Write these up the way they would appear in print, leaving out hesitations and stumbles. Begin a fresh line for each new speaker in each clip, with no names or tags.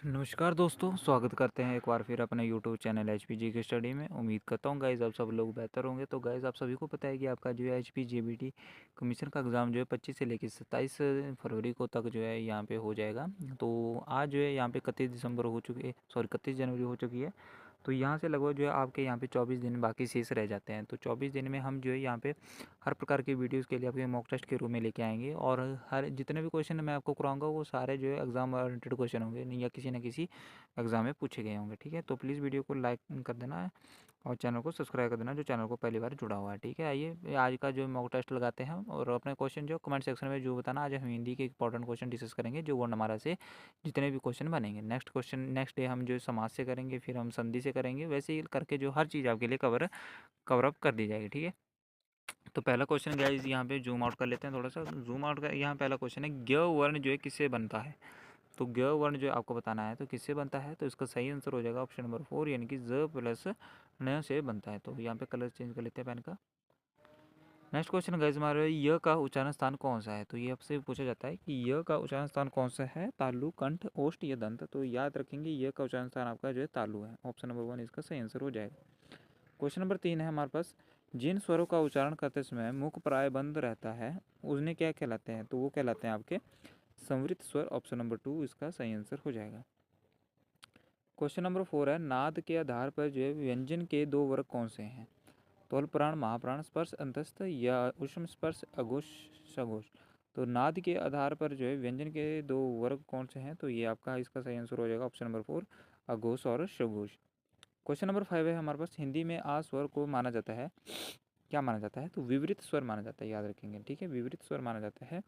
नमस्कार दोस्तों, स्वागत करते हैं एक बार फिर अपने यूट्यूब चैनल एचपीजी के स्टडी में। उम्मीद करता हूँ गाइज़ आप सब लोग बेहतर होंगे। तो गाइज़ आप सभी को पता है कि आपका जो है एचपी जेबीटी कमीशन का एग्ज़ाम जो है 25 से लेकर 27 फरवरी को तक जो है यहाँ पे हो जाएगा। तो आज जो है यहाँ पे 31 दिसंबर हो चुकी है, सॉरी 31 जनवरी हो चुकी है। तो यहाँ से लगभग जो है आपके यहाँ पे 24 दिन बाकी शेष रह जाते हैं। तो 24 दिन में हम जो है यहाँ पे हर प्रकार की वीडियोज़ के लिए आपके मॉक टेस्ट के रूप में लेके आएंगे, और हर जितने भी क्वेश्चन मैं आपको कराऊंगा वो सारे जो है एग्ज़ाम ओरिएंटेड क्वेश्चन होंगे, नहीं या किसी न किसी एग्ज़ाम में पूछे गए होंगे। ठीक है, तो प्लीज़ वीडियो को लाइक कर देना है और चैनल को सब्सक्राइब कर देना जो चैनल को पहली बार जुड़ा हुआ है। ठीक है, आइए आज का जो मॉक टेस्ट लगाते हैं और अपने क्वेश्चन जो कमेंट सेक्शन में जो बताना। आज हम हिंदी के इंपॉर्टेंट क्वेश्चन डिस्कस करेंगे जो वर्णमाला से जितने भी क्वेश्चन बनेंगे। नेक्स्ट डे हम जो समाज से करेंगे, फिर हम संधि से करेंगे, वैसे ही करके जो हर चीज़ आपके लिए कवर अप कर दी जाएगी। ठीक है, तो पहला क्वेश्चन गाइस यहाँ पे जूम आउट कर लेते हैं, थोड़ा सा जूम आउट कर। यहाँ पहला क्वेश्चन है ज्ञ वर्ण जो है किससे बनता है। तो ज्ञ वर्ण जो आपको बताना है तो किससे बनता है, तो इसका सही आंसर हो जाएगा ऑप्शन नंबर 4, यानी कि ज प्लस न से बनता है। तो यहाँ पे कलर चेंज कर लेते हैं पेन का। नेक्स्ट क्वेश्चन गाइस हमारे य का उच्चारण स्थान कौन सा है। तो ये आपसे पूछा जाता है कि य का उच्चारण स्थान कौन सा है, तालु, कंठ, ओष्ठ या दंत। तो याद रखेंगे य का उच्चारण स्थान आपका जो है तालु है। ऑप्शन नंबर 1 इसका सही आंसर हो जाएगा। क्वेश्चन नंबर 3 है हमारे पास, जिन स्वरों का उच्चारण करते समय मुख प्राय बंद रहता है उन्हें क्या कहलाते हैं। तो वो कहलाते हैं आपके संवृत स्वर। ऑप्शन नंबर 2 इसका सही आंसर हो जाएगा। क्वेश्चन नंबर 4 है, नाद के आधार पर जो है व्यंजन के दो वर्ग कौन से हैं। तो अल्पप्राण, महाप्राण, स्पर्श अंतस्थ या उष्म स्पर्श, अघोष सघोष। तो नाद के आधार पर जो है व्यंजन के दो वर्ग कौन से हैं, तो ये आपका इसका सही आंसर हो जाएगा ऑप्शन नंबर 4, अघोष और सघोष। क्वेश्चन नंबर 5 है हमारे पास, हिंदी में आ स्वर को माना जाता है, क्या माना जाता है, तो विवरित स्वर माना जाता है, याद रखेंगे। ठीक है, विवरित स्वर माना जाता है।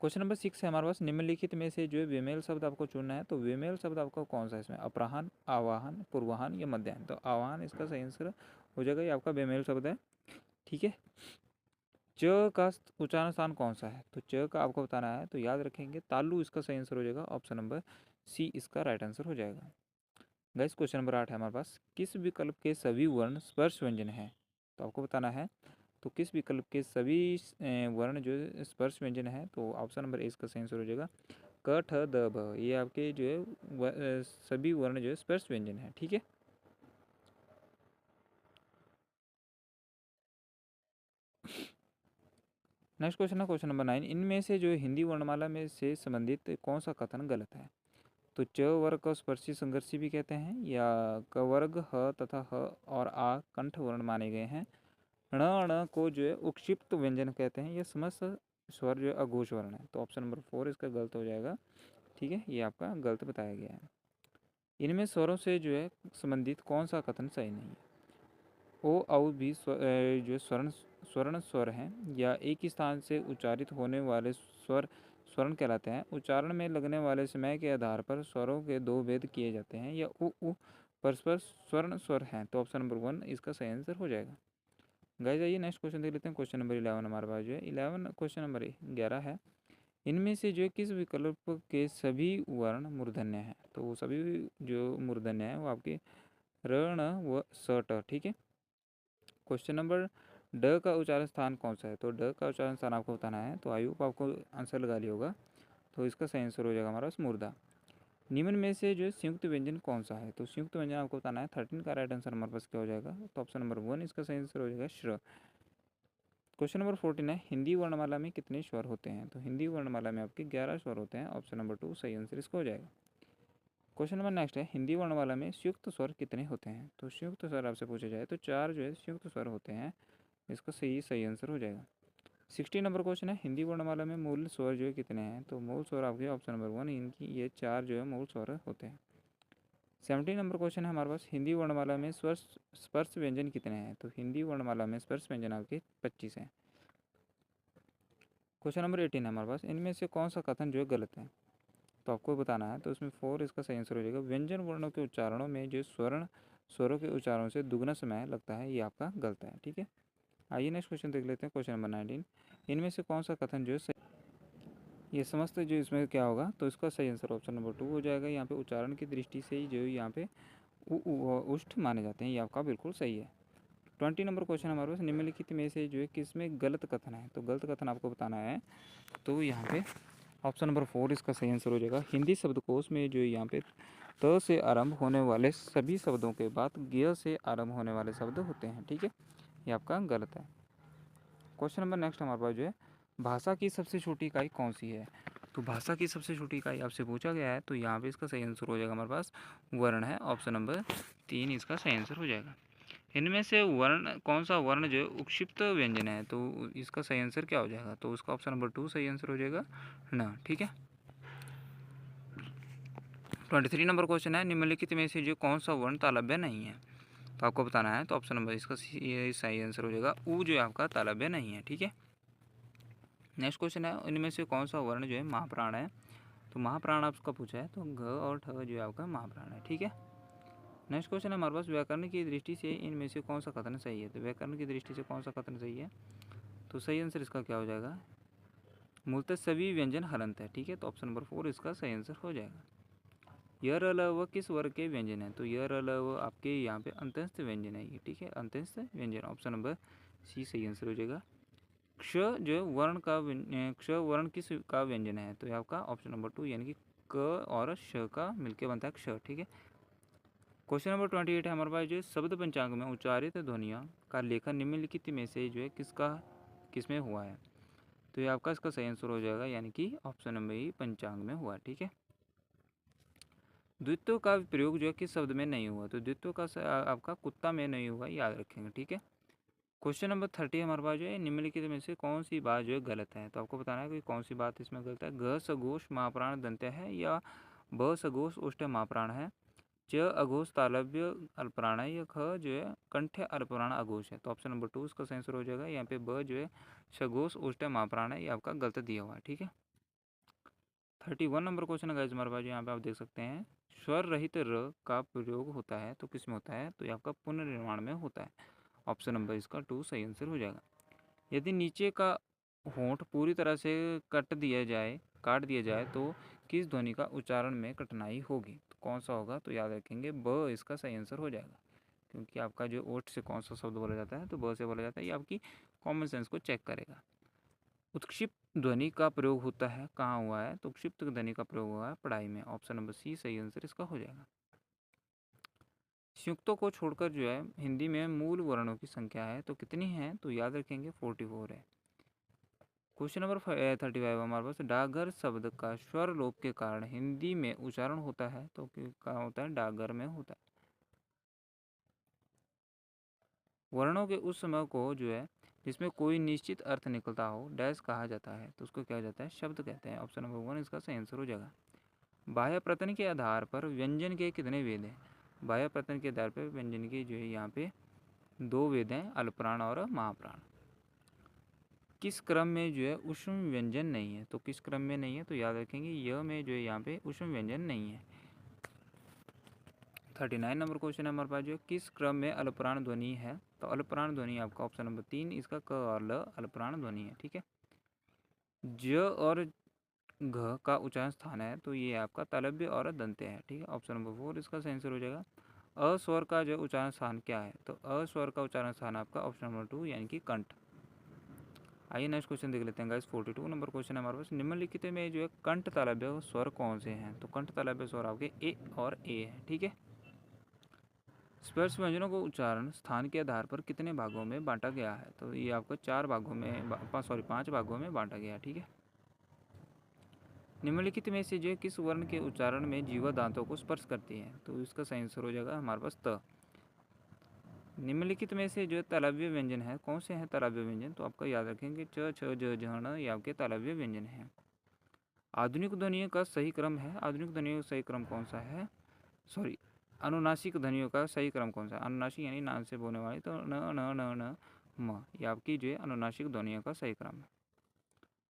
क्वेश्चन नंबर 6 है हमारे पास, निम्नलिखित में से जो है विमेल शब्द आपको चुनना है। तो विमेल शब्द आपका कौन सा है इसमें, अपराहन, आवाहन, पूर्वाहन या मध्याह्न। तो आवाहन इसका सही आंसर हो जाएगा, ये आपका विमेल शब्द है। ठीक है, च का उच्चारण स्थान कौन सा है, तो च का आपको बताना है। तो याद रखेंगे तालु इसका सही आंसर हो जाएगा, ऑप्शन नंबर सी इसका राइट आंसर हो जाएगा। गाइस क्वेश्चन नंबर 8 है हमारे पास, किस विकल्प के सभी वर्ण स्पर्श व्यंजन है। तो आपको बताना है तो किस विकल्प के सभी वर्ण जो स्पर्श व्यंजन है। तो ऑप्शन नंबर ए इसका सही आंसर हो जाएगा, क ठ द भ। ये आपके जो है सभी वर्ण जो है स्पर्श व्यंजन है। ठीक है, नेक्स्ट क्वेश्चन है क्वेश्चन नंबर 9, इनमें से जो हिंदी वर्णमाला में से संबंधित कौन सा कथन गलत है। तो च वर्ग को स्पर्शी संघर्षी भी कहते हैं, या क वर्ग ह तथा ह और आ कंठ वर्ण माने गए हैं। ण अण को जो है उक्षिप्त व्यंजन कहते हैं, या समस्त स्वर जो है अघोष वर्ण है। तो ऑप्शन नंबर 4 इसका गलत हो जाएगा। ठीक है, ये आपका गलत बताया गया है। इनमें स्वरों से जो है संबंधित कौन सा कथन सही नहीं है। ओ औ भी जो स्वर्ण स्वर हैं, या एक ही स्थान से उच्चारित होने वाले स्वर स्वर्ण कहलाते हैं। उच्चारण में लगने वाले समय के आधार पर स्वरों के दो भेद किए जाते हैं, या उ परस्पर स्वर्ण स्वर हैं। तो ऑप्शन नंबर 1 इसका सही आंसर हो जाएगा। गाइस आइए नेक्स्ट क्वेश्चन देख लेते हैं। क्वेश्चन नंबर 11 हमारे पास जो है 11 क्वेश्चन नंबर 11 है, इनमें से जो है किस विकल्प के सभी वर्ण मूर्धन्य हैं। तो वो सभी जो मूर्धन्य है वो आपके ण व स ट। ठीक है, क्वेश्चन नंबर ड का उच्चारण स्थान कौन सा है। तो ड का उच्चारण स्थान आपको बताना है। तो आई होप आपको आंसर लगा लिया होगा। तो इसका सही आंसर हो जाएगा हमारा मूर्धा। निम्न में से जो है संयुक्त व्यंजन कौन सा है। तो संयुक्त व्यंजन आपको बताना है। 13 का राइट आंसर हमारे पास क्या हो जाएगा, तो ऑप्शन नंबर 1 इसका सही आंसर हो जाएगा श्र। क्वेश्चन नंबर 14 है, हिंदी वर्णमाला में कितने स्वर होते हैं। तो हिंदी वर्णमाला में आपके 11 स्वर होते हैं। ऑप्शन नंबर 2 सही आंसर इसका हो जाएगा। क्वेश्चन नंबर नेक्स्ट है, हिंदी वर्णमाला में संयुक्त स्वर कितने होते हैं। तो संयुक्त स्वर आपसे पूछा जाए तो 4 जो है संयुक्त स्वर होते हैं। इसका सही आंसर हो जाएगा। 16 नंबर क्वेश्चन है, हिंदी वर्णमाला में मूल स्वर जो है कितने हैं। तो मूल स्वर आपके ऑप्शन नंबर 1 इनकी ये 4 जो है मूल स्वर होते हैं। 17 नंबर क्वेश्चन है हमारे पास, हिंदी वर्णमाला में स्पर्श व्यंजन कितने हैं। तो हिंदी वर्णमाला में स्पर्श व्यंजन आपके 25 हैं। क्वेश्चन नंबर 18 है हमारे पास, इनमें से कौन सा कथन जो है गलत है। तो आपको बताना है। तो इसमें 4 इसका सही आंसर हो जाएगा, व्यंजन वर्णों के उच्चारणों में जो स्वरों के उच्चारणों से दुगना समय लगता है, ये आपका गलत है। ठीक है, आइए नेक्स्ट क्वेश्चन देख लेते हैं। क्वेश्चन नंबर 19, इनमें से कौन सा कथन जो है सही, ये समस्त जो इसमें क्या होगा। तो इसका सही आंसर ऑप्शन नंबर 2 हो जाएगा। यहाँ पे उच्चारण की दृष्टि से ही जो यहाँ पे उष्ट माने जाते हैं, ये आपका बिल्कुल सही है। 20 नंबर क्वेश्चन हमारे पास, निम्नलिखित में से जो है किसमें गलत कथन है। तो गलत कथन आपको बताना है। तो यहाँ पे ऑप्शन नंबर 4 इसका सही आंसर हो जाएगा। हिंदी शब्दकोश में जो यहाँ पे त से आरंभ होने वाले सभी शब्दों के बाद ग से आरंभ होने वाले शब्द होते हैं। ठीक है, ये आपका गलत है। क्वेश्चन नंबर नेक्स्ट हमारे पास जो है, भाषा की सबसे छोटी इकाई कौन सी है? तो भाषा की सबसे छोटी इकाई आपसे पूछा गया है, तो यहाँ पे इसका सही आंसर हो जाएगा हमारे पास वर्ण है। ऑप्शन नंबर 3 इसका सही आंसर हो जाएगा। इनमें से वर्ण कौन सा वर्ण जो है उपक्षिप्त व्यंजन है? तो इसका सही आंसर क्या हो जाएगा? तो उसका ऑप्शन नंबर 2 सही आंसर हो जाएगा न। ठीक है, 23 नंबर क्वेश्चन है, निम्नलिखित में से जो कौन सा वर्ण तालव्य नहीं है? तो आपको बताना है। तो ऑप्शन नंबर इसका सही आंसर हो जाएगा ऊ, जो है आपका तालव्य नहीं है। ठीक है, नेक्स्ट क्वेश्चन है, इनमें से कौन सा वर्ण जो है महाप्राण है? तो महाप्राण आपका पूछा है, तो घ और ठ जो है आपका महाप्राण है। ठीक है, नेक्स्ट क्वेश्चन है हमारे पास, व्याकरण की दृष्टि से इनमें से कौन सा कथन सही है? तो व्याकरण की दृष्टि से कौन सा कथन सही है? तो सही आंसर इसका क्या हो जाएगा? मूलतः सभी व्यंजन हलंत है। ठीक है, तो ऑप्शन नंबर 4 इसका सही आंसर हो जाएगा। य र ल व किस वर्ग के व्यंजन है? तो य र ल व आपके यहाँ पे अंतस्थ व्यंजन है ये। ठीक है, अंतस्थ व्यंजन, ऑप्शन नंबर सी सही आंसर हो जाएगा। क्ष जो है वर्ण का क्ष वर्ण किस का व्यंजन है? तो ये आपका ऑप्शन नंबर 2 यानी कि क और श का मिलके बनता है क्ष। ठीक है, क्वेश्चन नंबर 28 है हमारे पास, जो शब्द पंचांग में उच्चारित ध्वनियों का लेखन निम्नलिखित में से जो है किसमें हुआ है? तो ये आपका इसका सही आंसर हो जाएगा, यानी कि ऑप्शन नंबर ही पंचांग में हुआ। ठीक है, द्वित्व का प्रयोग जो है किस शब्द में नहीं हुआ? तो द्वित्व का आपका कुत्ता में नहीं हुआ, याद रखेंगे। ठीक है, क्वेश्चन नंबर 30 हमारे पास जो है, निम्नलिखित में से कौन सी बात जो है गलत है? तो आपको बताना है कि कौन सी बात इसमें गलत है। घ सघोष महाप्राण दंत्य है, या ब सघोष उष्ट महाप्राण है, च अघोष तालव्य अल्पप्राण है, या ख जो है कंठ अल्पप्राण अघोष है? तो ऑप्शन नंबर 2 इसका सही आंसर हो जाएगा। यहाँ पे ब जो है सघोष उष्ट महाप्राण है, ये आपका गलत दिया हुआ है। ठीक है, 31 नंबर क्वेश्चन है गाइस हमारे पास, यहाँ पे आप देख सकते हैं, स्वर रहित र का प्रयोग होता है तो किस में होता है? तो ये आपका पुनर्निर्माण में होता है। ऑप्शन नंबर इसका 2 सही आंसर हो जाएगा। यदि नीचे का होंठ पूरी तरह से काट दिया जाए तो किस ध्वनि का उच्चारण में कठिनाई होगी? तो कौन सा होगा? तो याद रखेंगे ब इसका सही आंसर हो जाएगा, क्योंकि आपका जो ओठ से कौन सा शब्द बोला जाता है, तो ब से बोला जाता है। ये आपकी कॉमन सेंस को चेक करेगा। उत्क्षिप्त ध्वनि का प्रयोग होता है कहाँ हुआ है? तो उत्क्षिप्त ध्वनि का प्रयोग हुआ है पढ़ाई में। ऑप्शन नंबर सी सही आंसर इसका हो जाएगा। संयुक्तों को छोड़कर जो है हिंदी में मूल वर्णों की संख्या है, तो कितनी है? तो याद रखेंगे 44 है। क्वेश्चन नंबर 35 हमारे पास, डाकघर शब्द का स्वर लोप के कारण हिंदी में उच्चारण होता है, तो कहाँ होता है? डाकघर में होता है। वर्णों के उस समय को जो है जिसमें कोई निश्चित अर्थ निकलता हो डैश कहा जाता है, तो उसको क्या जाता है? शब्द कहते हैं। ऑप्शन नंबर 1 इसका सही आंसर हो जाएगा। बाह्य प्रत्यय के आधार पर व्यंजन के कितने वेद हैं? बाह्य प्रत्यय के आधार पर व्यंजन के जो है यहाँ पे 2 वेद हैं, अल्पप्राण और महाप्राण। किस क्रम में जो है ऊष्म व्यंजन नहीं है? तो किस क्रम में नहीं है? तो याद रखेंगे यह में जो है यहाँ पे ऊष्म व्यंजन नहीं है। 39 नंबर क्वेश्चन है हमारे पास, जो किस क्रम में अल्पप्राण ध्वनि है? तो अल्पप्राण ध्वनि आपका ऑप्शन नंबर 3 इसका क और ल अल्पप्राण ध्वनि है। ठीक है, ज और घ का उच्चारण स्थान है, तो ये आपका तालव्य और दंत्य है। ठीक है, ऑप्शन नंबर 4 इसका सही आंसर हो जाएगा। अस्वर का जो उच्चारण स्थान क्या है? तो अस्वर का उच्चारण स्थान आपका ऑप्शन नंबर 2 यानी कि कंठ। आइए नेक्स्ट क्वेश्चन देख लेते हैं गाइस। 42 नंबर क्वेश्चन है हमारे पास, निम्नलिखित में जो है कंठ तालव्य स्वर कौन से हैं? तो कंठ तालव्य स्वर आपके ए और ए है। ठीक है, स्पर्श व्यंजनों को उच्चारण स्थान के आधार पर कितने भागों में बांटा गया है? तो ये आपको 5 भागों में बांटा गया है। ठीक है, निम्नलिखित में से जो किस वर्ण के उच्चारण में जीवा दांतों को स्पर्श करती है? तो इसका सही आंसर हो जाएगा हमारे पास त। निम्नलिखित में से जो तालव्य व्यंजन है कौन से हैं तालव्य व्यंजन? तो आपका याद रखेंगे च छ ज झ ण, ये आपके तालव्य व्यंजन हैं। आधुनिक ध्वनियों का सही क्रम है, आधुनिक ध्वनियों का सही क्रम कौन सा है? सॉरी, अनुनासिक ध्वनियों का सही क्रम कौन सा है? अनुनासिक यानी नान से बोलने वाली, तो न न न न म, ये आपकी जो है अनुनासिक ध्वनियों का सही क्रम है।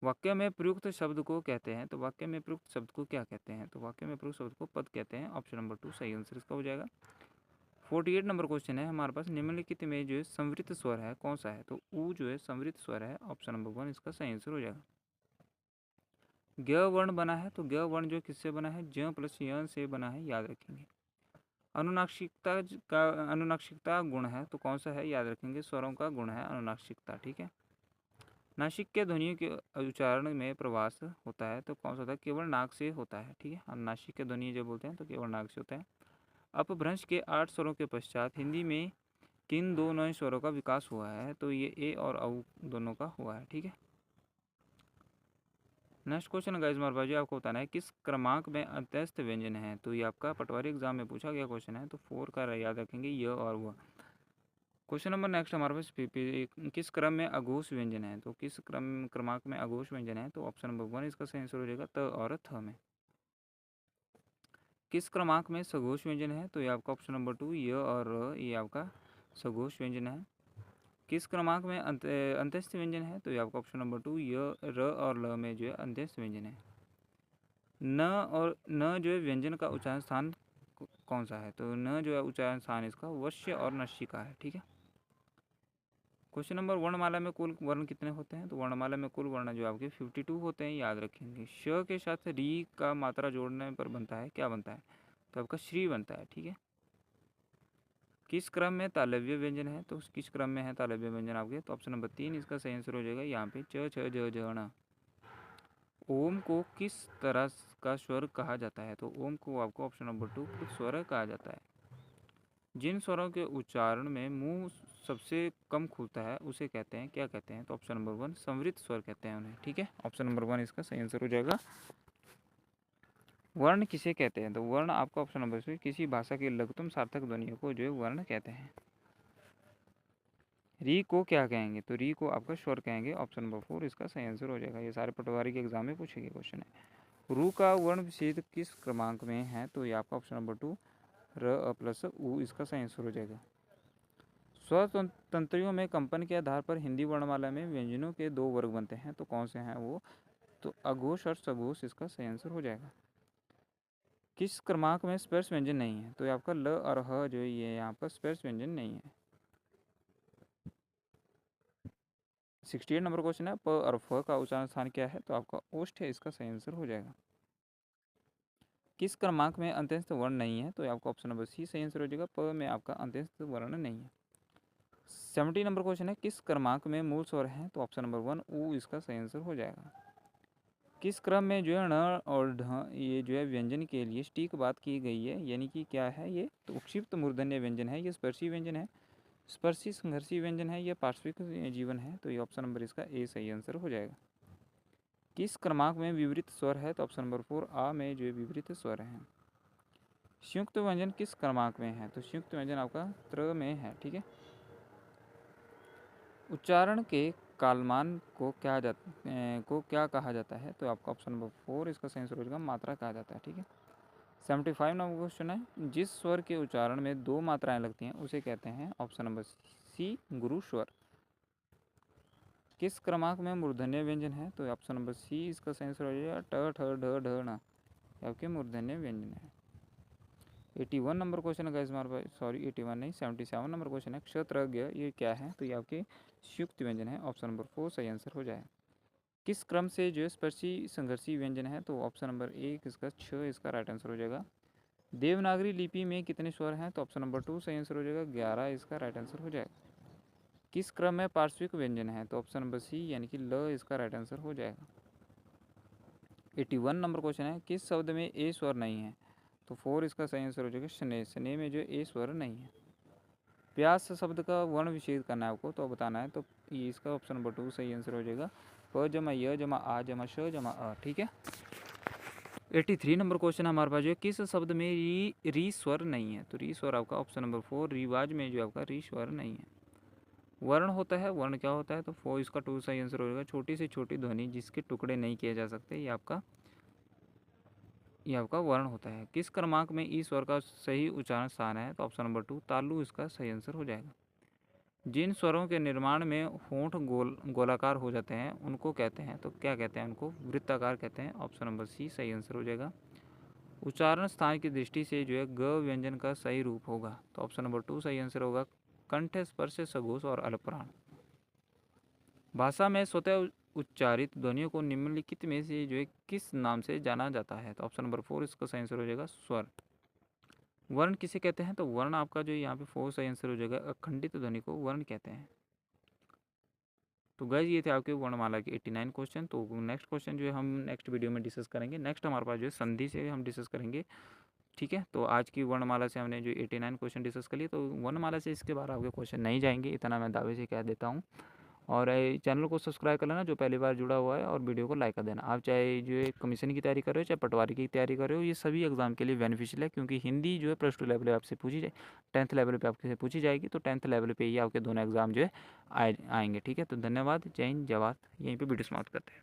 वाक्य में प्रयुक्त शब्द को कहते हैं, तो वाक्य में प्रयुक्त शब्द को क्या कहते हैं? तो वाक्य में प्रयुक्त शब्द को पद कहते हैं। ऑप्शन नंबर 2 सही आंसर इसका हो जाएगा। 48 नंबर क्वेश्चन है हमारे पास, निम्नलिखित में जो है संवृत स्वर है कौन सा है? तो ऊ जो है संवृत स्वर है। ऑप्शन नंबर 1 इसका सही आंसर हो जाएगा। ग वर्ण बना है, तो ग वर्ण जो किससे बना है? ज प्लस य से बना है, याद रखेंगे। अनुनासिकता गुण है, तो कौन सा है? याद रखेंगे स्वरों का गुण है अनुनासिकता। ठीक है, नासिक के ध्वनियों के उच्चारण में प्रवास होता है तो कौन सा होता है? केवल नाक से होता है, ठीक है। और नासिक के ध्वनि जो बोलते हैं तो केवल नाक से होता है। अपभ्रंश के 8 स्वरों के पश्चात हिंदी में किन दो नए स्वरों का विकास हुआ है? तो ये ए और औ दोनों का हुआ है, ठीक है। नेक्स्ट क्वेश्चन गाइस हमारे पास आपको बताना है किस क्रमांक में अंत्यस्थ व्यंजन है? तो ये आपका पटवारी एग्जाम में पूछा गया क्वेश्चन है, तो 4 का याद रखेंगे य और व। क्वेश्चन नंबर नेक्स्ट हमारे पास किस क्रम में अघोष व्यंजन है? तो किस क्रमांक में अघोष व्यंजन है? तो ऑप्शन नंबर 1 इसका सही आंसर हो जाएगा त और थ में। किस क्रमांक में सघोष व्यंजन है? तो ये आपका ऑप्शन नंबर 2 य और र, ये आपका सघोष व्यंजन है। किस क्रमांक में अंत्यस्थ व्यंजन है? तो ये आपका ऑप्शन नंबर 2 य, र और ल में जो है अंत्यस्थ व्यंजन है। न और न जो है व्यंजन का उच्चारण स्थान कौन सा है? तो न जो है उच्चारण स्थान इसका वश्य और नश्य का है, ठीक है। क्वेश्चन नंबर वर्णमाला में कुल वर्ण कितने होते हैं? तो वर्णमाला में कुल वर्ण जो आपके 52 होते हैं, याद रखेंगे। श के साथ री का मात्रा जोड़ने पर बनता है, क्या बनता है? तो आपका श्री बनता है, ठीक है। किस क्रम में तालव्य व्यंजन है? तो किस क्रम में है तालव्य व्यंजन आपके? तो ऑप्शन नंबर 3 इसका सही आंसर हो जाएगा यहाँ पे च छ ज ज ण। ओम को किस तरह का स्वर कहा जाता है? तो ओम को आपको ऑप्शन नंबर 2 स्वर कहा जाता है। जिन स्वरों के उच्चारण में मुंह सबसे कम खुलता है उसे कहते हैं, क्या कहते हैं? तो ऑप्शन नंबर 1 संवृत स्वर कहते हैं उन्हें, ठीक है। ऑप्शन नंबर 1 इसका सही आंसर हो जाएगा। वर्ण किसे कहते हैं? तो वर्ण आपका ऑप्शन नंबर 3 किसी भाषा की लघुतम सार्थक ध्वनियों को जो है वर्ण कहते हैं। री को क्या कहेंगे? तो री को आपका स्वर कहेंगे, ऑप्शन नंबर 4 इसका सही आंसर हो जाएगा। ये सारे पटवारी के एग्जाम में पूछे गए क्वेश्चन है। रू का वर्ण विच्छेद किस क्रमांक में है? तो ये आपका ऑप्शन नंबर 2 र अ प्लस उ इसका सही आंसर हो जाएगा। स्वतंत्रियों में कंपन के आधार पर हिंदी वर्णमाला में व्यंजनों के 2 वर्ग बनते हैं, तो कौन से हैं वो? तो अघोष और सघोष इसका सही आंसर हो जाएगा। किस क्रमांक में स्पर्श व्यंजन नहीं है? तो ये आपका ल और ह जो ये यहाँ पर स्पर्श व्यंजन नहीं है। 68 नंबर क्वेश्चन है प और फ का उच्चारण स्थान क्या है? तो आपका ओष्ठ है, इसका सही आंसर हो जाएगा। किस क्रमांक में अंत्यस्थ वर्ण नहीं है? तो आपका ऑप्शन नंबर सी सही आंसर हो जाएगा। प में आपका अंत्यस्थ वर्ण नहीं है। 70 नंबर क्वेश्चन है किस क्रमांक में मूल स्वर है? तो ऑप्शन नंबर 1 उ इसका सही आंसर हो जाएगा। किस क्रम में जो है ण और ढ ये जो है व्यंजन के लिए सटीक बात की गई है, यानी कि क्या है ये? तो उपक्षिप्त मूर्धन्य व्यंजन है, ये स्पर्शी व्यंजन है, स्पर्शी संघर्षी व्यंजन है, या पार्श्विक जीवन है? तो ये ऑप्शन नंबर इसका ए सही आंसर हो जाएगा। किस क्रमांक में विपरीत स्वर है? तो ऑप्शन नंबर 4 आ में जो विपरीत स्वर है। संयुक्त व्यंजन किस क्रमांक में है? तो संयुक्त व्यंजन आपका त्र में है, ठीक है। उच्चारण के कालमान को क्या कहा जाता है? तो आपका ऑप्शन नंबर 4 इसका सही आंसर हो जाएगा, मात्रा कहा जाता है, ठीक है। 75 नंबर क्वेश्चन है जिस स्वर के उच्चारण में 2 मात्राएं लगती हैं उसे कहते हैं, ऑप्शन नंबर सी गुरु स्वर। किस क्रमांक में मूर्धन्य व्यंजन है? तो ऑप्शन नंबर सी इसका सही आंसर हो जाएगा ट ठ ढ ढ ण, आपके मूर्धन्य व्यंजन है। 81 नंबर क्वेश्चन है गाइस हमारे पास, सॉरी 81 नहीं 77 नंबर क्वेश्चन है क्षत्रज्ञ ये क्या है? तो ये आपके संयुक्त व्यंजन है, ऑप्शन नंबर 4 सही आंसर हो जाए। किस क्रम से जो है स्पर्शी संघर्षी व्यंजन है? तो ऑप्शन नंबर 1 इसका 6 इसका राइट आंसर हो जाएगा। देवनागरी लिपि में कितने स्वर हैं? तो ऑप्शन नंबर 2 सही आंसर हो जाएगा, 11 इसका राइट आंसर हो जाएगा। किस क्रम में पार्श्विक व्यंजन है? तो ऑप्शन नंबर सी यानी कि ल इसका राइट आंसर हो जाएगा। 81 नंबर क्वेश्चन है किस शब्द में ए स्वर नहीं है? तो 4 इसका सही आंसर हो जाएगा स्नेह, स्नेह में जो ए स्वर नहीं है। प्यास शब्द का वर्ण विच्छेद करना है आपको, तो बताना है, तो ये इसका ऑप्शन नंबर 2 सही आंसर हो जाएगा, प जमा य जमा आ जमा श जमा अ, ठीक है। 83 नंबर क्वेश्चन हमारे पास जो है किस शब्द में री स्वर नहीं है? तो री स्वर आपका ऑप्शन नंबर 4 रिवाज में जो आपका री स्वर नहीं है। वर्ण होता है, वर्ण क्या होता है? तो 4 इसका 2 सही आंसर हो जाएगा, छोटी से छोटी ध्वनि जिसके टुकड़े नहीं किए जा सकते, ये आपका वर्ण होता है। किस क्रमांक में ई स्वर का सही उच्चारण स्थान है? तो ऑप्शन नंबर 2 तालु इसका सही आंसर हो जाएगा। जिन स्वरों के निर्माण में होंठ गोलाकार हो जाते हैं उनको कहते हैं, तो क्या कहते हैं उनको? वृत्ताकार कहते हैं, ऑप्शन नंबर सी सही आंसर हो जाएगा। उच्चारण स्थान की दृष्टि से जो है ग व्यंजन का सही रूप होगा, तो ऑप्शन नंबर 2 सही आंसर होगा, कंठ स्पर्श सघोष और अल्पप्राण। भाषा में स्वतः उच्चारित ध्वनियों को निम्नलिखित में से जो है किस नाम से जाना जाता है? तो ऑप्शन नंबर 4 इसका सही आंसर हो जाएगा, स्वर। वर्ण किसे कहते हैं? तो वर्ण आपका जो यहाँ पे 4 सही आंसर हो जाएगा, अखंडित ध्वनि को वर्ण कहते हैं। तो गाइज ये थे आपके वर्णमाला के 89 क्वेश्चन। तो नेक्स्ट क्वेश्चन जो है हम नेक्स्ट वीडियो में डिस्कस करेंगे। नेक्स्ट हमारे पास जो है संधि से हम डिस्कस करेंगे। ठीक है, तो आज की वर्णमाला से हमने जो 89 क्वेश्चन डिस्कस कर लिए, तो वर्णमाला से इसके बाद आपके क्वेश्चन नहीं जाएंगे, इतना मैं दावे से कह देता हूँ। और चैनल को सब्सक्राइब कर लेना जो पहली बार जुड़ा हुआ है, और वीडियो को लाइक कर देना। आप चाहे जो है कमीशन की तैयारी कर रहे हो, चाहे पटवारी की तैयारी कर रहे हो, ये सभी एग्जाम के लिए बेनिफिशियल है, क्योंकि हिंदी जो है +2 लेवल पे आपसे पूछी जाए, 10th लेवल पे आपसे पूछी जाएगी, तो 10th लेवल पे ही आपके दोनों एग्जाम जो है आएंगे। ठीक है, तो धन्यवाद, जय हिंद, जय भारत। यहीं पर वीडियो समाप्त करते हैं।